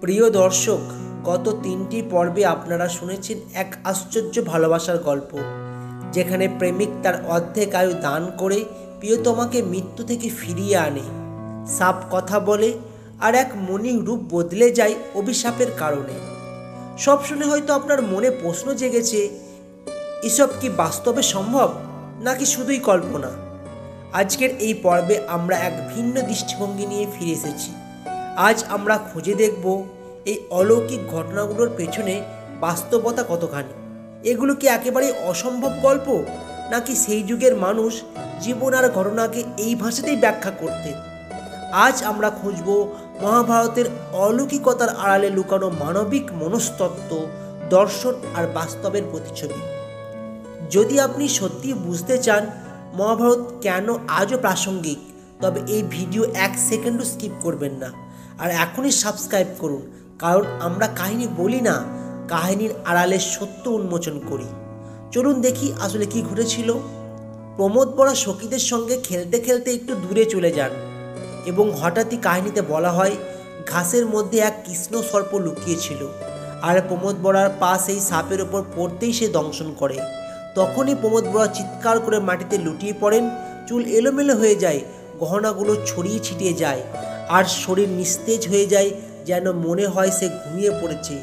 প্রিয় দর্শক, গত 3টি পর্বে আপনারা শুনেছেন এক আশ্চর্য ভালোবাসার গল্প, যেখানে প্রেমিক তার অর্ধেক আয়ু দান করে প্রিয়তমাকে মৃত্যু থেকে ফিরিয়ে আনে। সাপ কথা বলে আর এক মণির রূপ বদলে যায় অভিশাপের কারণে। সব শুনে হয়তো আপনার মনে প্রশ্ন জেগেছে, এসব কি বাস্তবে সম্ভব নাকি শুধুই কল্পনা? আজকের এই পর্বে আমরা এক ভিন্ন দৃষ্টিভঙ্গি নিয়ে ফিরে এসেছি। আজ আমরা খুঁজে দেখব এই অলৌকিক ঘটনাগুলোর পেছনে বাস্তবতা কতখানি। এগুলো কি একেবারে অসম্ভব গল্প, নাকি সেই যুগের মানুষ জীবন আর ঘটনাকে এই ভাষাতেই ব্যাখ্যা করতেন? আজ আমরা খুঁজব মহাভারতের অলৌকিকতার আড়ালে লুকানো মানবিক মনস্তত্ত্ব, দর্শন আর বাস্তবের প্রতিচ্ছবি। যদি আপনি সত্যি বুঝতে চান মহাভারত কেন আজও প্রাসঙ্গিক, তবে এই ভিডিও 1 সেকেন্ডও স্কিপ করবেন না আর এখনই সাবস্ক্রাইব করুন, কারণ আমরা কাহিনী বলি না, কাহিনীর আড়ালে সত্য উন্মোচন করি। চলুন দেখি আসলে কি ঘটেছিল। প্রমোদ বড়া সখীদের সঙ্গে খেলতে খেলতে একটু দূরে চলে যান এবং হঠাৎই কাহিনীতে বলা হয় ঘাসের মধ্যে এক কৃষ্ণ সর্প লুকিয়েছিল, আর প্রমোদ বড়ার পা সেই সাপের ওপর পড়তেই সে দংশন করে। তখনই প্রমোদ বড়া চিৎকার করে মাটিতে লুটিয়ে পড়েন। চুল এলোমেলো হয়ে যায়, গহনাগুলো ছড়িয়ে ছিটিয়ে যায়, আর শরীর নিস্তেজ হয়ে যায়, যেন মনে হয় সে ঘুমিয়ে পড়েছে।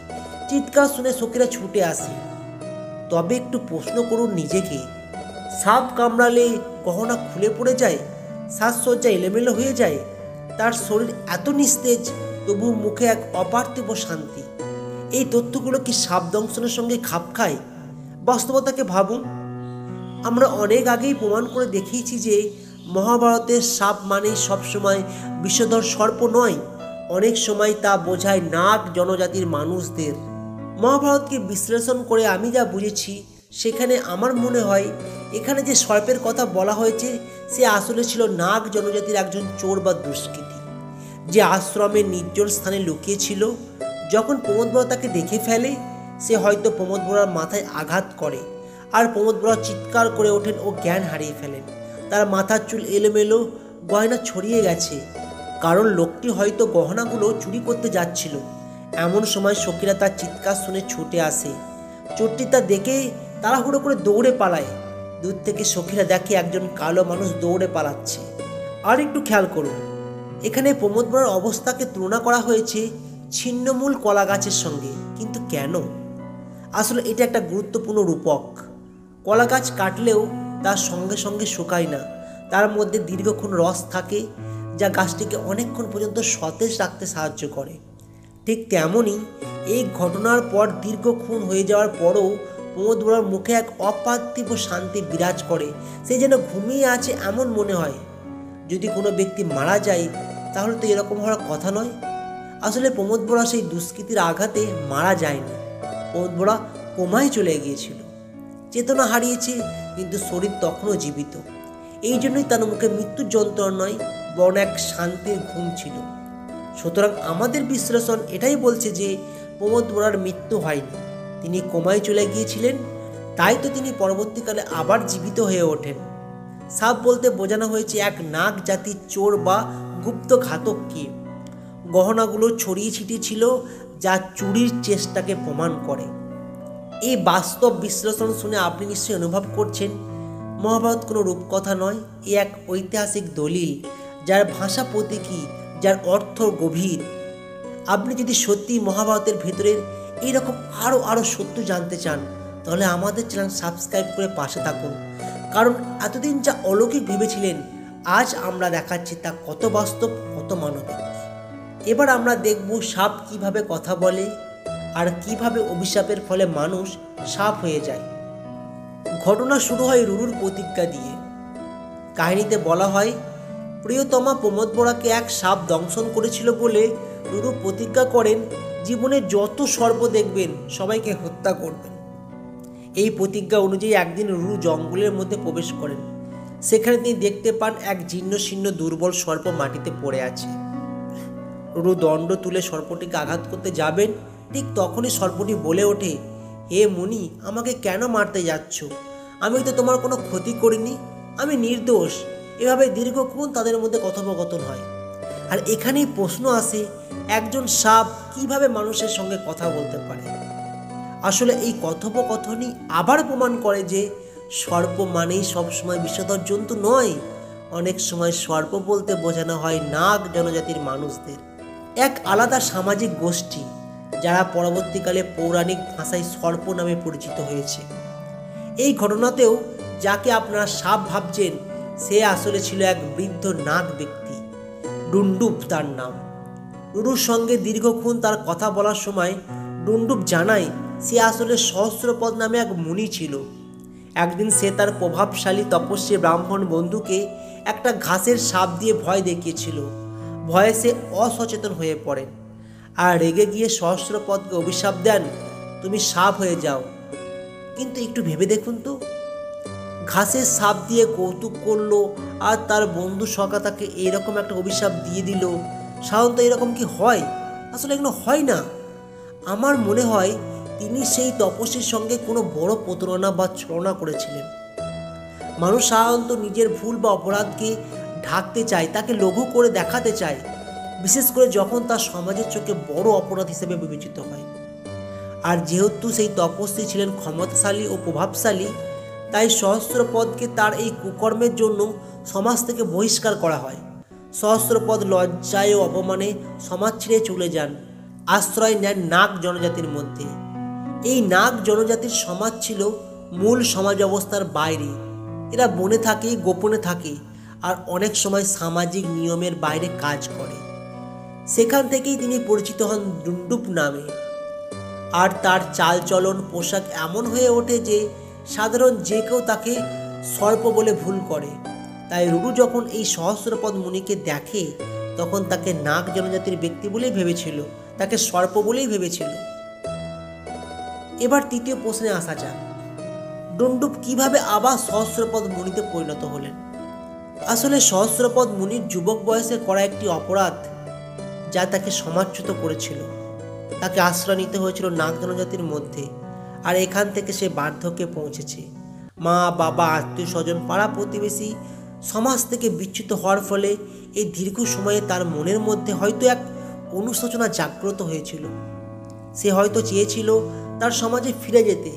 চিৎকার শুনে সখীরা ছুটে আসে। তবে একটু প্রশ্ন করুন নিজেকে, সাপ কামড়ালে গহনা খুলে পড়ে যায়, সাজসজ্জা এলোমেলো হয়ে যায়, তার শরীর এত নিস্তেজ, তবু মুখে এক অপার্থিব শান্তি। এই তথ্যগুলো কি সাপ দংশনের সঙ্গে খাপ খায়? বাস্তবতাকে ভাবুন। আমরা অনেক আগেই প্রমাণ করে দেখিয়েছি যে মহাভারতের সাপ মানেই সবসময় বিষধর সর্প নয়, অনেক সময় তা বোঝায় নাগ জনজাতির মানুষদের। মহাভারতকে বিশ্লেষণ করে আমি যা বুঝেছি, সেখানে আমার মনে হয় এখানে যে সর্পের কথা বলা হয়েছে সে আসলে ছিল নাগ জনজাতির একজন চোর বা দুষ্কৃতী, যে আশ্রমের নির্জন স্থানে লুকিয়েছিল। যখন প্রমোদ বড়া তাকে দেখে ফেলে, সে হয়তো প্রমোদ বড়ার মাথায় আঘাত করে, আর প্রমোদ বড়া চিৎকার করে ওঠেন ও জ্ঞান হারিয়ে ফেলেন। তার মাথার চুল এলোমেলো, গয়না ছড়িয়ে গেছে, কারণ লোকটি হয়তো গহনাগুলো চুরি করতে যাচ্ছিল। এমন সময় সখীরা তার চিৎকার শুনে ছুটে আসে। চোরটি তা দেখে তাড়াহুড়ো করে দৌড়ে পালায়। দূর থেকে সখীরা দেখে একজন কালো মানুষ দৌড়ে পালাচ্ছে। আর একটু খেয়াল করুন, এখানে প্রমোদ বড়ার অবস্থাকে তুলনা করা হয়েছে ছিন্নমূল কলা গাছের সঙ্গে। কিন্তু কেন? আসলে এটা একটা গুরুত্বপূর্ণ রূপক। কলা গাছ কাটলেও তার সঙ্গে সঙ্গে শুকায় না, তার মধ্যে দীর্ঘক্ষণ রস থাকে, যা গাছটিকে অনেকক্ষণ পর্যন্ত সতেজ রাখতে সাহায্য করে। ঠিক তেমনই এই ঘটনার পর দীর্ঘক্ষণ হয়ে যাওয়ার পরও প্রমোদ বড়ার মুখে এক অপার্থিব শান্তি বিরাজ করে। সে যেন ঘুমিয়ে আছে এমন মনে হয়। যদি কোনো ব্যক্তি মারা যায় তাহলে তো এরকম হওয়ার কথা নয়। আসলে প্রমোদ বড়া সেই দুষ্কৃতির আঘাতে মারা যায়নি, প্রমোদ বড়া কোমায় চলে গিয়েছিল, চেতনা হারিয়েছে, কিন্তু শরীর তখনও জীবিত। এই জন্যই তার মুখে মৃত্যুর যন্ত্রণা নয়, বরং এক শান্তির ঘুম ছিল। সুতরাং আমাদের বিশ্লেষণ এটাই বলছে যে প্রমোদ বড়ার মৃত্যু হয়নি, তিনি কোমায় চলে গিয়েছিলেন, তাই তো তিনি পরবর্তীকালে আবার জীবিত হয়ে ওঠেন। সাপ বলতে বোঝানো হয়েছে এক নাগ জাতির চোর বা গুপ্ত ঘাতককে। গহনাগুলো ছড়িয়ে ছিটিয়ে ছিল, যা চুরির চেষ্টাকে প্রমাণ করে। এই বাস্তব বিশ্লেষণ শুনে আপনি নিশ্চয়ই অনুভব করছেন মহাভারত কোনো রূপকথা নয়, এ এক ঐতিহাসিক দলিল, যার ভাষা প্রতীকী, যার অর্থ গভীর। আপনি যদি সত্যি মহাভারতের ভেতরের এইরকম আরও সত্য জানতে চান, তাহলে আমাদের চ্যানেল সাবস্ক্রাইব করে পাশে থাকুন, কারণ এতদিন যা অলৌকিক ভেবেছিলেন, আজ আমরা দেখাচ্ছি তা কত বাস্তব, কত মানবিক। এবার আমরা দেখব সাপ কিভাবে কথা বলে আর কিভাবে অভিশাপের ফলে মানুষ সাপ হয়ে যায়। ঘটনা শুরু হয় রুরুর প্রতিজ্ঞা দিয়ে। কাহিনীতে বলা হয় প্রিয়তমা প্রমোদ বড়াকে এক সাপ দংশন করেছিল বলে রুরু প্রতিজ্ঞা করেন জীবনে যত সর্প দেখবেন সবাইকে হত্যা করবেন। এই প্রতিজ্ঞা অনুযায়ী একদিন রুরু জঙ্গলের মধ্যে প্রবেশ করেন। সেখানে তিনি দেখতে পান এক জীর্ণ শীর্ণ দুর্বল সর্প মাটিতে পড়ে আছে। রুরু দণ্ড তুলে সর্পটিকে আঘাত করতে যাবেন, ঠিক তখনই সর্পটি বলে ওঠে, হে মুনি, আমাকে কেন মারতে যাচ্ছ? আমি তো তোমার কোনো ক্ষতি করিনি, আমি নির্দোষ। এভাবে দীর্ঘক্ষণ তাদের মধ্যে কথোপকথন হয়। আর এখানেই প্রশ্ন আসে, একজন সাপ কিভাবে মানুষের সঙ্গে কথা বলতে পারে। আসলে এই কথোপকথনই আবার প্রমাণ করে যে সর্প মানেই সবসময় বিষধর জন্তু নয়। অনেক সময় সর্প বলতে বোঝানো হয় নাগ জনজাতির মানুষদের, এক আলাদা সামাজিক গোষ্ঠী যারা পরবর্তীকালে পৌরাণিক ভাষায় সর্প নামে পরিচিত হয়েছে। এই ঘটনাতেও যাকে আপনারা সাপ ভাবছেন সে আসলে ছিল এক বৃদ্ধ নাগ ব্যক্তি, ডুন্ডুপ তার নাম। রুরুর সঙ্গে দীর্ঘক্ষণ তার কথা বলার সময় ডুন্ডুপ জানায় সে আসলে সহস্রপদ নামে এক মুনি ছিল। একদিন সে তার প্রভাবশালী তপস্বী ব্রাহ্মণ বন্ধুকে একটা ঘাসের সাপ দিয়ে ভয় দেখিয়েছিল। ভয়ে সে অসচেতন হয়ে পড়েন আর রেগে গিয়ে সহস্রপদকে অভিশাপ দেন, তুমি সাপ হয়ে যাও। কিন্তু একটু ভেবে দেখুন তো, ঘাসের সাপ দিয়ে কৌতুক করলো আর তার বন্ধু সখা তাকে এইরকম একটা অভিশাপ দিয়ে দিল। সাধারণত এরকম কি হয়? আসলে এগুলো হয় না। আমার মনে হয় তিনি সেই তপস্বীর সঙ্গে কোনো বড় প্রতারণা বা ছলনা করেছিলেন। মানুষ সাধারণত নিজের ভুল বা অপরাধকে ঢাকতে চায়, তাকে লঘু করে দেখাতে চায়, বিশেষ করে যখন তার সমাজের চোখে বড় অপরাধ হিসেবে বিবেচিত হয়। আর যেহেতু সেই তপস্বী ছিলেন ক্ষমতাশালী ও প্রভাবশালী, তাই সহস্রপদকে তার এই কুকর্মের জন্য সমাজ থেকে বহিষ্কার করা হয়। সহস্রপদ লজ্জায় ও অপমানে সমাজ ছেড়ে চলে যান, আশ্রয় নেন নাগ জনজাতির মধ্যে। এই নাগ জনজাতির সমাজ ছিল মূল সমাজ অবস্থার বাইরে। এরা বনে থাকে, গোপনে থাকে আর অনেক সময় সামাজিক নিয়মের বাইরে কাজ করে। সেখান থেকেই তিনি পরিচিত হন ডুন্ডুপ নামে। আর তার চালচলন পোশাক এমন হয়ে ওঠে যে সাধারণ যে কেউ তাকে সর্প বলে ভুল করে। তাই রুরু যখন এই সহস্রপদ মুনিকে দেখে তখন তাকে নাগ জনজাতির ব্যক্তি বলেই ভেবেছিল, তাকে সর্প বলেই ভেবেছিল। এবার তৃতীয় প্রশ্নে আসা যাক, ডুন্ডুপ কিভাবে আবার সহস্রপদ মুনিতে পরিণত হলেন। আসলে সহস্রপদ মুনির যুবক বয়সে করা একটি অপরাধ যা তাকে সমাজচ্যুত করেছিল। তাকে আশ্রয় নিতে হয়েছিল নাগ জনজাতির মধ্যে, আর এখান থেকে সে বার্ধক্যে পৌঁছেছে। মা বাবা, আত্মীয় স্বজন, পাড়া প্রতিবেশী সমাজ থেকে বিচ্যুত হওয়ার ফলে এই দীর্ঘ সময়ে তার মনের মধ্যে হয়তো এক অনুশোচনা জাগ্রত হয়েছিল। সে হয়তো চেয়েছিল তার সমাজে ফিরে যেতে,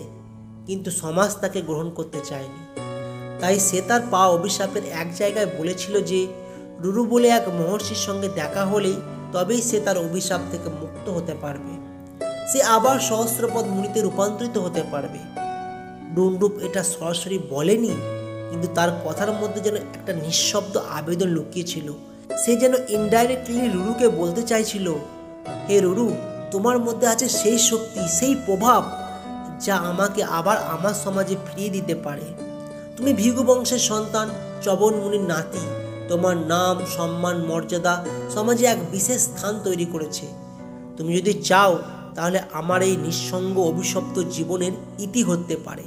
কিন্তু সমাজ তাকে গ্রহণ করতে চায়নি। তাই সে তার পা অভিশাপের এক জায়গায় বলেছিল যে রুরু বলে এক মহর্ষির সঙ্গে দেখা হলেই তবেই সে তার অভিশাপ থেকে মুক্ত হতে পারবে, সে আবার সহস্রপদ মুনিতে রূপান্তরিত হতে পারবে। ডুন্ডুপ এটা সরাসরি বলেনি, কিন্তু তার কথার মধ্যে যেন একটা নিঃশব্দ আবেদন লুকিয়েছিল। সে যেন ইনডাইরেক্টলি রুরুকে বলতে চাইছিল, হে রুরু, তোমার মধ্যে আছে সেই শক্তি, সেই প্রভাব যা আমাকে আবার আমার সমাজে ফিরিয়ে দিতে পারে। তুমি ভৃগু বংশের সন্তান, চবন মুনির নাতি। তোমার নাম, সম্মান, মর্যাদা সমাজে এক বিশেষ স্থান তৈরি করেছে। তুমি যদি চাও তাহলে আমার এই নিঃসঙ্গ অভিশপ্ত জীবনের ইতি হতে পারে।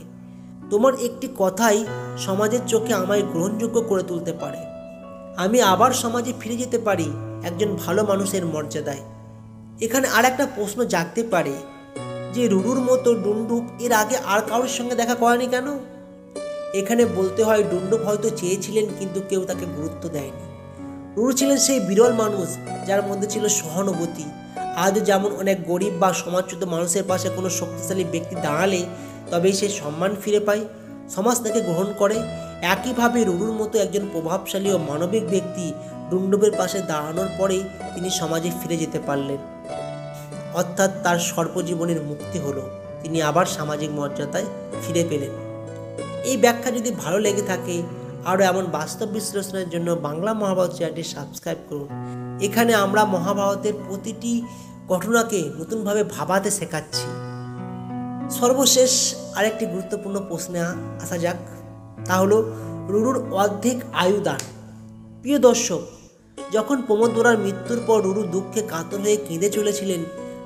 তোমার একটি কথাই সমাজের চোখে আমায় গ্রহণযোগ্য করে তুলতে পারে। আমি আবার সমাজে ফিরে যেতে পারি একজন ভালো মানুষের মর্যাদায়। এখানে আর একটা প্রশ্ন জাগতে পারে যে রুরুর মতো ডুন্ডুপ এর আগে আর কারোর সঙ্গে দেখা করেনি কেন? এখানে বলতে হয় ডুন্ডুপ হয়তো চেয়েছিলেন, কিন্তু কেউ তাকে গুরুত্ব দেয়নি। রুরু ছিলেন সেই বিরল মানুষ যার মধ্যে ছিল সহানুভূতি। আজও যেমন অনেক গরিব বা সমাজচ্যুত মানুষের পাশে কোনো শক্তিশালী ব্যক্তি দাঁড়ালে তবেই সে সম্মান ফিরে পায়, সমাজ তাকে গ্রহণ করে। একইভাবে রুরুর মতো একজন প্রভাবশালী ও মানবিক ব্যক্তি ডুন্ডুপের পাশে দাঁড়ানোর পরেই তিনি সমাজে ফিরে যেতে পারলেন। অর্থাৎ তার সর্বজীবনের মুক্তি হলো, তিনি আবার সামাজিক মর্যাদায় ফিরে পেলেন। এই ব্যাখ্যা যদি ভালো লেগে থাকে, আরও এমন বাস্তব বিশ্লেষণের জন্য বাংলা মহাভারত চ্যানেলটি সাবস্ক্রাইব করুন। এখানে আমরা মহাভারতের প্রতিটি ঘটনাকে নতুনভাবে ভাবাতে শেখাচ্ছি। সর্বশেষ আরেকটি গুরুত্বপূর্ণ প্রশ্নে আসা যাক, তা হলো রুরুর অর্ধেক আয়ুদান। প্রিয় দর্শক, যখন প্রমোদবরার মৃত্যুর পর রুরু দুঃখে কাতর হয়ে কেঁদে চলেছিলেন,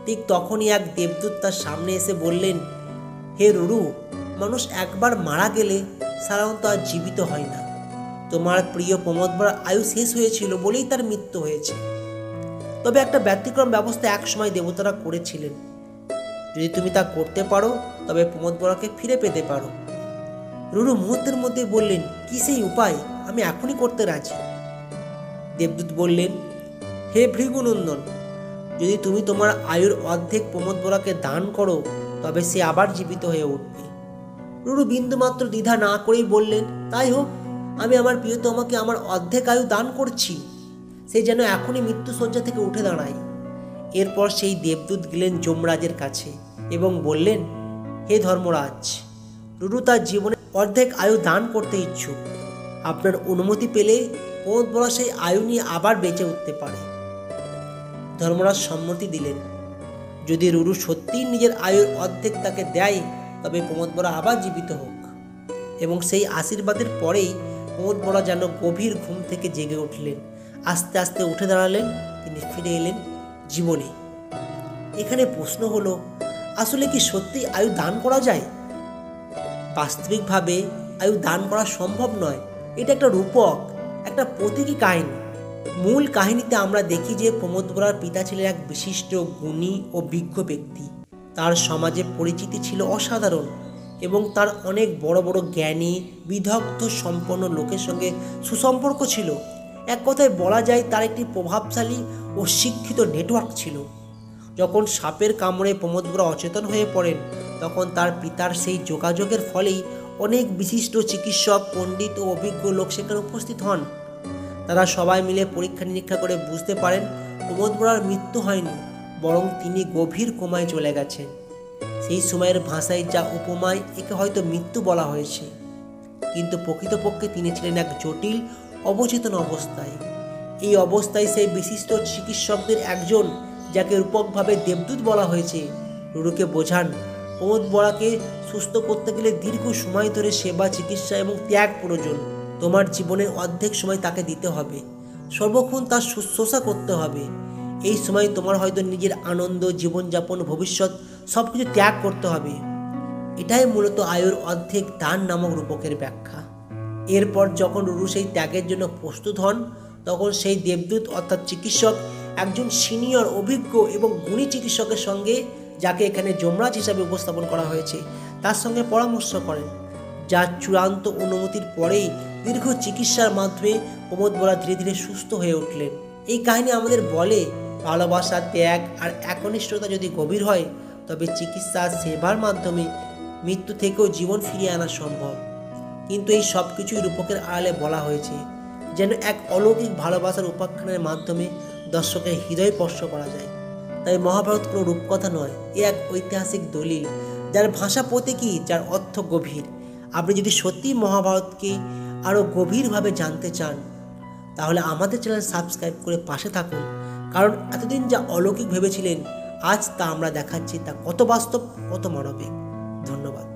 ঠিক তখনই এক দেবদূত তার সামনে এসে বললেন, হে রুরু, মানুষ একবার মারা গেলে সাধারণত আর জীবিত হয় না। তোমার প্রিয় প্রমোদবরার আয়ু শেষ হয়েছিল বলেই তার মৃত্যু হয়েছে। তবে একটা ব্যতিক্রম ব্যবস্থা একসময় দেবতারা করেছিলেন। যদি তুমি তা করতে পারো তবে প্রমোদবরাকে ফিরে পেতে পারো। রুরু মুহূর্তের মধ্যে বললেন, কি সেই উপায়? আমি এখনই করতে রাজি। দেবদূত বললেন, হে ভৃগুনন্দন, যদি তুমি তোমার আয়ুর অর্ধেক প্রমোদ বরাকে দান করো তবে সে আবার জীবিত হয়ে উঠবে। রুরু বিন্দুমাত্র দ্বিধা না করেই বললেন, তাই হোক, আমি আমার প্রিয়তমাকে আমার অর্ধেক আয়ু দান করছি। সে যেন এখনই মৃত্যুশয্যা থেকে উঠে দাঁড়ায়। এরপর সেই দেবদূত গেলেন যমরাজের কাছে এবং বললেন, হে ধর্মরাজ, রুরু তার জীবনে অর্ধেক আয়ু দান করতে ইচ্ছুক। আপনার অনুমতি পেলে প্রমোদ বরা সেই আয়ু নিয়ে আবার বেঁচে উঠতে পারে। ধর্মরাজ সম্মতি দিলেন। যদি রুরু সত্যিই নিজের আয়ুর অর্ধেক তাকে দেয় তবে প্রমোদ বরা আবার জীবিত হোক। এবং সেই আশীর্বাদের পরেই প্রমোদ বরা যেন গভীর ঘুম থেকে জেগে উঠলেন। আস্তে আস্তে উঠে দাঁড়ালেন, তিনি ফিরে এলেন জীবনে। এখানে প্রশ্ন হলো, আসলে কি সত্যি আয়ু দান করা যায়? বাস্তবিকভাবে আয়ু দান করা সম্ভব নয়। এটা একটা রূপক, একটা প্রতীকী কাহিনী। মূল কাহিনীতে আমরা দেখি যে প্রমোদ বরার পিতা ছিলেন এক বিশিষ্ট গুণী ও বিজ্ঞ ব্যক্তি। তার সমাজে পরিচিতি ছিল অসাধারণ এবং তার অনেক বড় বড় জ্ঞানী বিদগ্ধ সম্পন্ন লোকের সঙ্গে সুসম্পর্ক ছিল। এক কথায় বলা যায় তার একটি প্রভাবশালী ও শিক্ষিত নেটওয়ার্ক ছিল। যখন সাপের কামড়ে প্রমোদ বরা অচেতন হয়ে পড়েন তখন তার পিতার সেই যোগাযোগের ফলেই অনেক বিশিষ্ট চিকিৎসক, পণ্ডিত ও অভিজ্ঞ লোক সেখানে উপস্থিত হন। তারা সবাই মিলে পরীক্ষা নিরীক্ষা করে বুঝতে পারেন প্রমোদ বরার মৃত্যু হয়নি, বরং তিনি গভীর কোমায় চলে গেছেন। সেই সময়ের ভাষায় যা উপমায় একে হয়তো মৃত্যু বলা হয়েছে, কিন্তু প্রকৃতপক্ষে তিনি ছিলেন এক জটিল অবচেতন অবস্থায়। এই অবস্থায় সেই বিশিষ্ট চিকিৎসকদের একজন, যাকে রূপকভাবে দেবদূত বলা হয়েছে, রুরুকে বোঝান প্রমোদ বরাকে সুস্থ করতে গেলে দীর্ঘ সময় ধরে সেবা, চিকিৎসা এবং ত্যাগ প্রয়োজন। তোমার জীবনের অর্ধেক সময় তাকে দিতে হবে, সর্বক্ষণ তার শুশ্রূষা করতে হবে। এই সময় তোমার হয়তো নিজের আনন্দ, জীবনযাপন, ভবিষ্যৎ সব কিছু ত্যাগ করতে হবে। এটাই মূলত আয়ুর অর্ধেক দান নামক রূপকের ব্যাখ্যা। এরপর যখন রুরু সেই ত্যাগের জন্য প্রস্তুত হন তখন সেই দেবদূত অর্থাৎ চিকিৎসক একজন সিনিয়র, অভিজ্ঞ এবং গুণী চিকিৎসকের সঙ্গে, যাকে এখানে যমরাজ হিসাবে উপস্থাপন করা হয়েছে, তার সঙ্গে পরামর্শ করেন। যার চূড়ান্ত অনুমতির পরেই দীর্ঘ চিকিৎসার মাধ্যমে প্রমোদ বরা ধীরে ধীরে সুস্থ হয়ে উঠলেন। এই কাহিনী আমাদের বলে, ভালোবাসা, ত্যাগ আর একনিষ্ঠতা যদি গভীর হয় তবে চিকিৎসা, সেবার মাধ্যমে মৃত্যু থেকেও জীবন ফিরিয়ে আনা সম্ভব। কিন্তু এই সব কিছুই রূপকের আড়ালে বলা হয়েছে যেন এক অলৌকিক ভালোবাসার উপাখ্যানের মাধ্যমে দর্শকের হৃদয় স্পর্শ করা যায়। তাই মহাভারত কোনো রূপকথা নয়, এ এক ঐতিহাসিক দলিল, যার ভাষা প্রতীকী, যার অর্থ গভীর। আপনি যদি সত্যিই মহাভারতকে আরও গভীরভাবে জানতে চান তাহলে আমাদের চ্যানেল সাবস্ক্রাইব করে পাশে থাকুন, কারণ এতদিন যা অলৌকিক ভেবেছিলেন আজ তা আমরা দেখাচ্ছি তা কত বাস্তব, কত মানবিক। ধন্যবাদ।